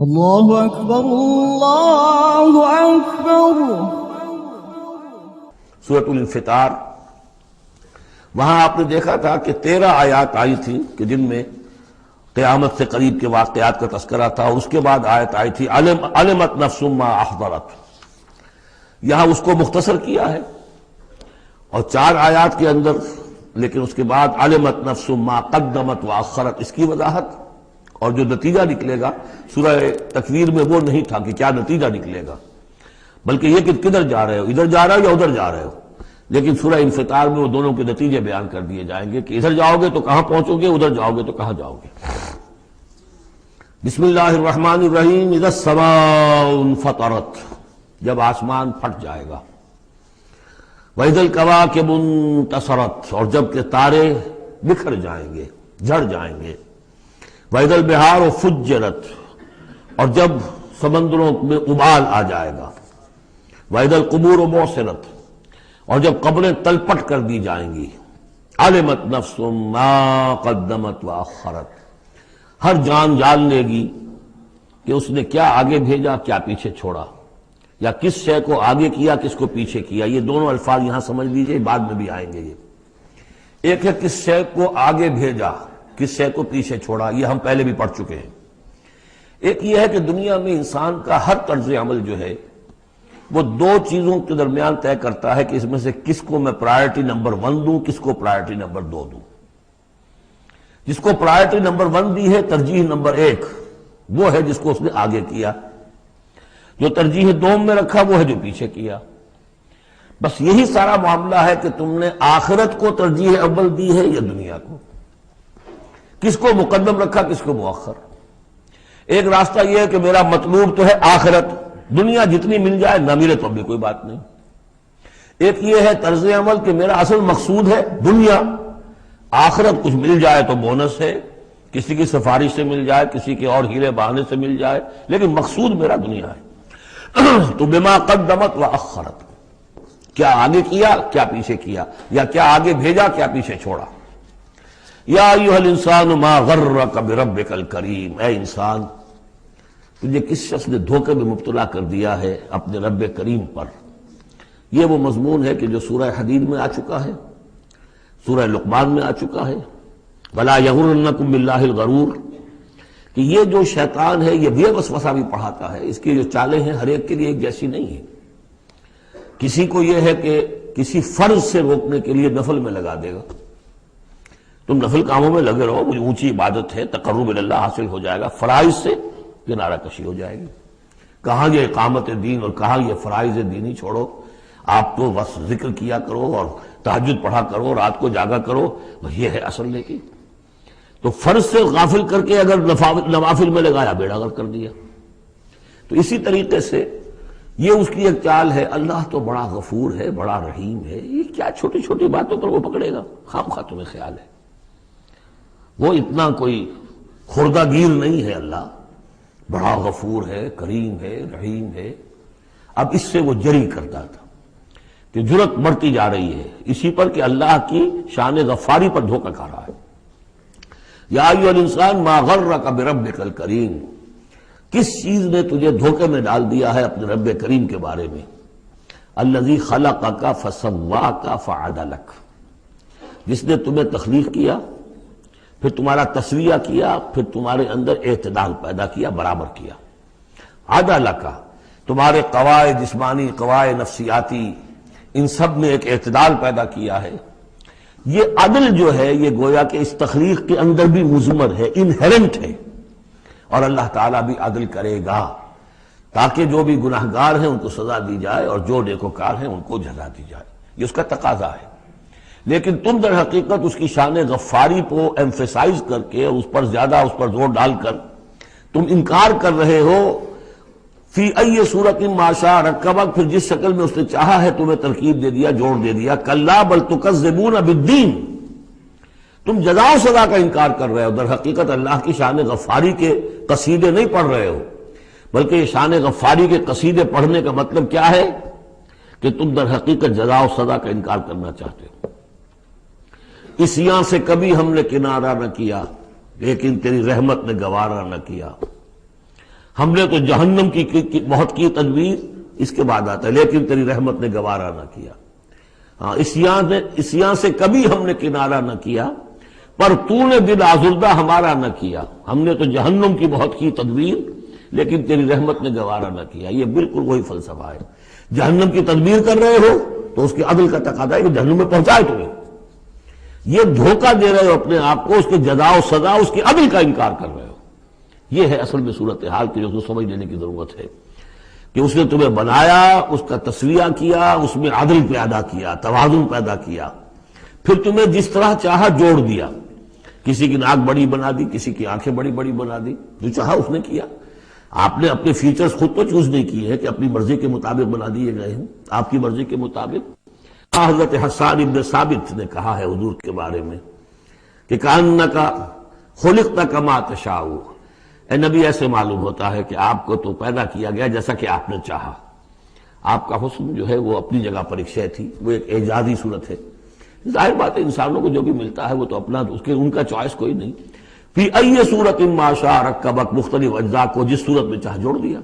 اللہ اکبر اللہ اکبر۔ سورۃ الانفطار، وہاں آپ نے دیکھا تھا کہ 13 آیات آئی تھی کہ جن میں قیامت سے قریب کے واقعات کا تذکرہ تھا، اور اس کے بعد آیت آئی تھی علمت نفس ما احضرت۔ یہاں اس کو مختصر کیا ہے اور 4 آیات کے اندر، لیکن اس کے بعد علمت نفس ما قدمت واخرت، اس کی وضاحت اور جو نتیجہ نکلے گا۔ سورہ تکویر میں وہ نہیں تھا کہ کیا نتیجہ نکلے گا، بلکہ یہ کہ کدھر جا رہے ہو، ادھر جا رہے ہو یا ادھر جا رہے ہو۔ لیکن سورہ انفطار میں وہ دونوں کے نتیجے بیان کر دیے جائیں گے کہ ادھر جاؤ گے تو کہاں پہنچو گے، ادھر جاؤ گے تو کہاں جاؤ گے۔ بسم اللہ الرحمن الرحیم۔ اذا السماء انفطرت، جب آسمان پھٹ جائے گا۔ وَإِذَا الْكَوَاكِبُ انتَثَرَتْ، اور جب کہ تارے بکھر جائیں گے، جھڑ جائیں گے۔ وَإِذَا الْبِحَارُ فُجِّرَتْ، اور جب سمندروں میں ابال آ جائے گا۔ وَإِذَا الْقُبُورُ بُعْثِرَتْ، اور جب قبریں تلپٹ کر دی جائیں گی۔ عَلِمَتْ نَفْسٌ مَا قَدَّمَتْ وَأَخَّرَتْ، ہر جان جان لے گی کہ اس نے کیا آگے بھیجا، کیا پیچھے چھوڑا، یا کس شے کو آگے کیا، کس کو پیچھے کیا۔ یہ دونوں الفاظ یہاں سمجھ لیجئے، بعد میں بھی آئیں گے۔ یہ ایک ہے کس شے کو آگے بھیجا، کس شے کو پیچھے چھوڑا، یہ ہم پہلے بھی پڑھ چکے ہیں۔ ایک یہ ہے کہ دنیا میں انسان کا ہر طرز عمل جو ہے وہ 2 چیزوں کے درمیان طے کرتا ہے کہ اس میں سے کس کو میں پرائرٹی نمبر 1 دوں، کس کو پرائرٹی نمبر 2 دوں۔ جس کو پرائرٹی نمبر 1 دی ہے، ترجیح نمبر 1، وہ ہے جس کو اس نے آگے کیا۔ جو ترجیح 2 میں رکھا وہ ہے جو پیچھے کیا۔ بس یہی سارا معاملہ ہے کہ تم نے آخرت کو ترجیح اول دی ہے یا دنیا کو، کس کو مقدم رکھا، کس کو مؤخر۔ ایک راستہ یہ ہے کہ میرا مطلوب تو ہے آخرت، دنیا جتنی مل جائے نہ ملے تو بھی کوئی بات نہیں۔ ایک یہ ہے طرز عمل کہ میرا اصل مقصود ہے دنیا، آخرت کچھ مل جائے تو بونس ہے، کسی کی سفارش سے مل جائے، کسی کے اور ہیلے بہانے سے مل جائے، لیکن مقصود میرا دنیا ہے۔ تو بما قدمت واخرت، کیا آگے کیا، کیا پیچھے کیا، یا کیا آگے بھیجا، کیا پیچھے چھوڑا۔ یا ایھا الانسان ما غرک بربک الکریم، اے انسان تجھے کس شخص نے دھوکے میں مبتلا کر دیا ہے اپنے رب کریم پر۔ یہ وہ مضمون ہے کہ جو سورہ حدید میں آ چکا ہے، سورہ لقمان میں آ چکا ہے۔ ولا یغرنکم باللہ الغرور، کہ یہ جو شیطان ہے یہ وسوسہ بھی پڑھاتا ہے، اس کی جو چالیں ہیں ہر ایک کے لیے ایک جیسی نہیں ہے۔ کسی کو یہ ہے کہ کسی فرض سے روکنے کے لیے نفل میں لگا دے گا، تم نفل کاموں میں لگے رہو، مجھے اونچی عبادت ہے، تقرب اللہ حاصل ہو جائے گا، فرائض سے کنارہ کشی ہو جائے گی۔ کہاں یہ اقامت دین اور کہاں یہ فرائض دینی چھوڑو، آپ تو بس ذکر کیا کرو اور تہجد پڑھا کرو، رات کو جاگا کرو، یہ ہے اصل۔ لیکن تو فرض سے غافل کر کے اگر نوافل میں لگایا، بیڑا غرق کر دیا۔ تو اسی طریقے سے یہ اس کی ایک چال ہے۔ اللہ تو بڑا غفور ہے، بڑا رحیم ہے، یہ کیا چھوٹی چھوٹی باتوں پر وہ پکڑے گا، خواہ تمہیں خیال ہے وہ اتنا کوئی خوردہ گیر نہیں ہے۔ اللہ بڑا غفور ہے، کریم ہے، رحیم ہے۔ اب اس سے وہ جری کرتا تھا کہ جرت بڑھتی جا رہی ہے اسی پر کہ اللہ کی شان غفاری پر دھوکہ کھا رہا ہے۔ یا ایھا الانسان ما غرک بربک الکریم، کس چیز نے تجھے دھوکے میں ڈال دیا ہے اپنے رب کریم کے بارے میں۔ الذی خلقک فسواک فعدلک، جس نے تمہیں تخلیق کیا، پھر تمہارا تسویہ کیا، پھر تمہارے اندر اعتدال پیدا کیا، برابر کیا۔ عدلک، تمہارے قواعد جسمانی، قواعد نفسیاتی، ان سب میں ایک اعتدال پیدا کیا ہے۔ یہ عدل جو ہے یہ گویا کہ اس تخلیق کے اندر بھی مضمر ہے، انہیرنٹ ہے، اور اللہ تعالیٰ بھی عدل کرے گا تاکہ جو بھی گناہگار ہیں ان کو سزا دی جائے اور جو نیکوکار ہیں ان کو جزا دی جائے۔ یہ اس کا تقاضا ہے۔ لیکن تم در حقیقت اس کی شان غفاری کو ایمفیسائز کر کے، اس پر زیادہ اس پر زور ڈال کر تم انکار کر رہے ہو۔ فی ای صورت ما شاء رکبک، پھر جس شکل میں اس نے چاہا ہے تمہیں ترکیب دے دیا، جوڑ دے دیا۔ کلا بل تکذبون بالدین، تم جزا و سزا کا انکار کر رہے ہو، در حقیقت اللہ کی شان غفاری کے قصیدے نہیں پڑھ رہے ہو، بلکہ یہ شان غفاری کے قصیدے پڑھنے کا مطلب کیا ہے کہ تم در حقیقت جزا و سزا کا انکار کرنا چاہتے ہو۔ عصیاں سے کبھی ہم نے کنارہ نہ کیا، لیکن تیری رحمت نے گوارا نہ کیا۔ ہم نے تو جہنم کی بہت کی تدبیر، اس کے بعد آتا ہے لیکن تیری رحمت نے گوارا نہ کیا. ہاں اسیان سے کبھی ہم نے کنارہ نہ کیا، پر تو نے دل آزردہ ہمارا نہ کیا. ہم نے تو جہنم کی بہت کی تدبیر لیکن تیری رحمت نے گوارا نہ کیا. یہ بالکل وہی فلسفہ ہے. جہنم کی تدبیر کر رہے ہو تو اس کے عدل کا تقاضا ہے کہ جہنم میں پہنچائے تمہیں. یہ دھوکہ دے رہے ہو اپنے آپ کو، اس کے جزا و سزا، اس کے عدل کا انکار کر رہے ہو. یہ ہے اصل میں صورتحال کی جو سمجھ لینے کی ضرورت ہے کہ اس نے تمہیں بنایا، اس کا تسویہ کیا، اس میں عدل پیدا کیا، توازن پیدا کیا، پھر تمہیں جس طرح چاہا جوڑ دیا. کسی کی ناک بڑی بنا دی، کسی کی آنکھیں بڑی بڑی بنا دی، جو چاہا اس نے کیا. آپ نے اپنے فیچرز خود تو چوز نہیں کیے ہیں کہ اپنی مرضی کے مطابق بنا دیے گئے ہیں، آپ کی مرضی کے مطابق. حضرت حسان ابن ثابت نے کہا ہے حضور کے بارے میں کہ کأنک خلقت کما تشاء، اے نبی ایسے معلوم ہوتا ہے کہ آپ کو تو پیدا کیا گیا جیسا کہ آپ نے چاہا. آپ کا حسن جو ہے وہ اپنی جگہ پر ایک شے تھی، وہ ایک اعجازی صورت ہے. ظاہر بات ہے انسانوں کو جو بھی ملتا ہے وہ تو اپنا، ان کا چوائس کوئی نہیں. فی ای صورت ما شاء رکبک، مختلف اجزاء کو جس صورت میں چاہ جوڑ دیا.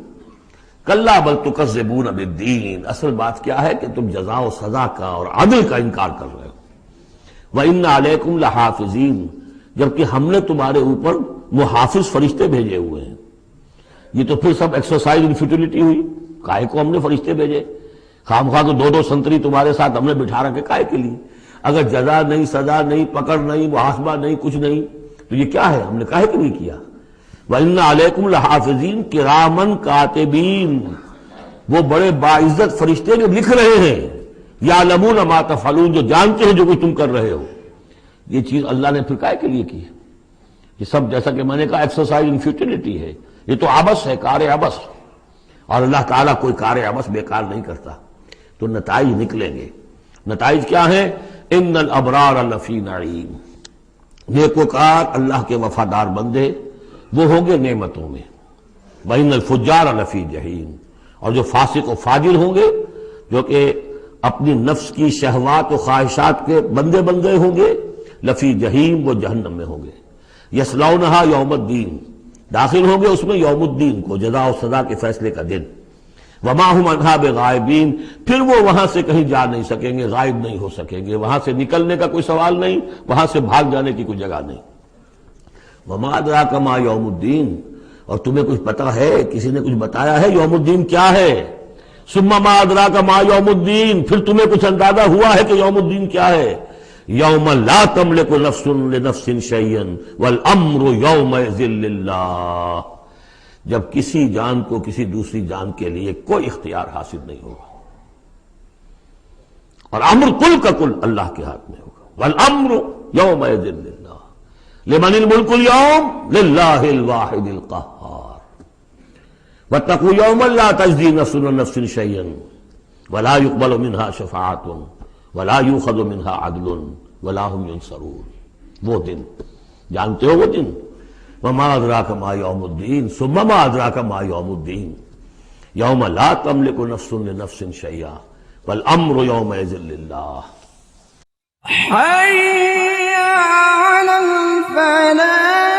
کلا بل تکذبون بالدین، اصل بات کیا ہے کہ تم جزا و سزا کا اور عدل کا انکار کر رہے ہو. وَإِنَّ عَلَيْكُمْ لَحَافِظِينَ، جبکہ ہم نے تمہارے اوپر محافظ فرشتے بھیجے ہوئے ہیں. یہ تو پھر سب ایکسرسائز ان فیوٹیلٹی ہوئی. کائے کو ہم نے فرشتے بھیجے؟ خامخواہ تو دو سنتری تمہارے ساتھ ہم نے بٹھا رکھے کائے کے لیے؟ اگر جزا نہیں، سزا نہیں، پکڑ نہیں، محاسبہ نہیں، کچھ نہیں، تو یہ کیا ہے؟ ہم نے کائے کے لیے کیا. وَإِنَّ عَلَيْكُمْ لَحَافِظِينَ كِرَامًا كَاتِبِينَ، وہ بڑے باعزت فرشتے جو لکھ رہے ہیں. يَعْلَمُونَ مَا تَفْعَلُونَ، جو جانتے ہیں جو کچھ تم کر رہے ہو. یہ چیز اللہ نے پھر کائے کے لیے کی ہے؟ یہ سب جیسا کہ میں نے کہا ایکسرسائز ان فیوٹیلٹی ہے. یہ تو عبث ہے، کار عبث. اور اللہ تعالیٰ کوئی کار عبث بیکار نہیں کرتا. تو نتائج نکلیں گے. نتائج کیا ہیں؟ ان الابرار لفی نعیم، نیکوکار اللہ کے وفادار بندے وہ ہوں گے نعمتوں میں. وَإِنَّ الْفُجَّارَ لَفِي جَحِيمٍ، اور جو فاسق و فاجر ہوں گے، جو کہ اپنی نفس کی شہوات و خواہشات کے بندے ہوں گے، لفی جہیم، وہ جہنم میں ہوں گے. یصلونہا یوم الدین، داخل ہوں گے اس میں یوم الدین کو، جزا و سزا کے فیصلے کا دن. وما ہم عنہا بغائبین، پھر وہ وہاں سے کہیں جا نہیں سکیں گے، غائب نہیں ہو سکیں گے. وہاں سے نکلنے کا کوئی سوال نہیں، وہاں سے بھاگ جانے کی کوئی جگہ نہیں. وما ادراک ما یوم الدین، اور تمہیں کچھ پتہ ہے، کسی نے کچھ بتایا ہے یوم الدین کیا ہے؟ ثم ما ادراک ما یوم الدین، پھر تمہیں کچھ اندازہ ہوا ہے کہ یوم الدین کیا ہے؟ یوم لا تملک نفس لنفس شیئا والامر یومئذ للہ، جب کسی جان کو کسی دوسری جان کے لیے کوئی اختیار حاصل نہیں ہوگا، اور امر کل کا کل اللہ کے ہاتھ میں ہوگا. والامر یومئذ للہ، لمن الملک اليوم للہ الواحد القہار. واتقوا یوما لا تجزی نفس عن نفس شیئا ولا يقبل منها شفاعۃ ولا یؤخذ منها عدل ولا هم ينصرون. وہ دن جانتے ہو وہ دن؟ وما ادراک ما یوم الدین ثم ما ادراک ما یوم الدین یوم لا تملک نفس لنفس شیئا والامر یومئذ للہ. حي على الفلاح.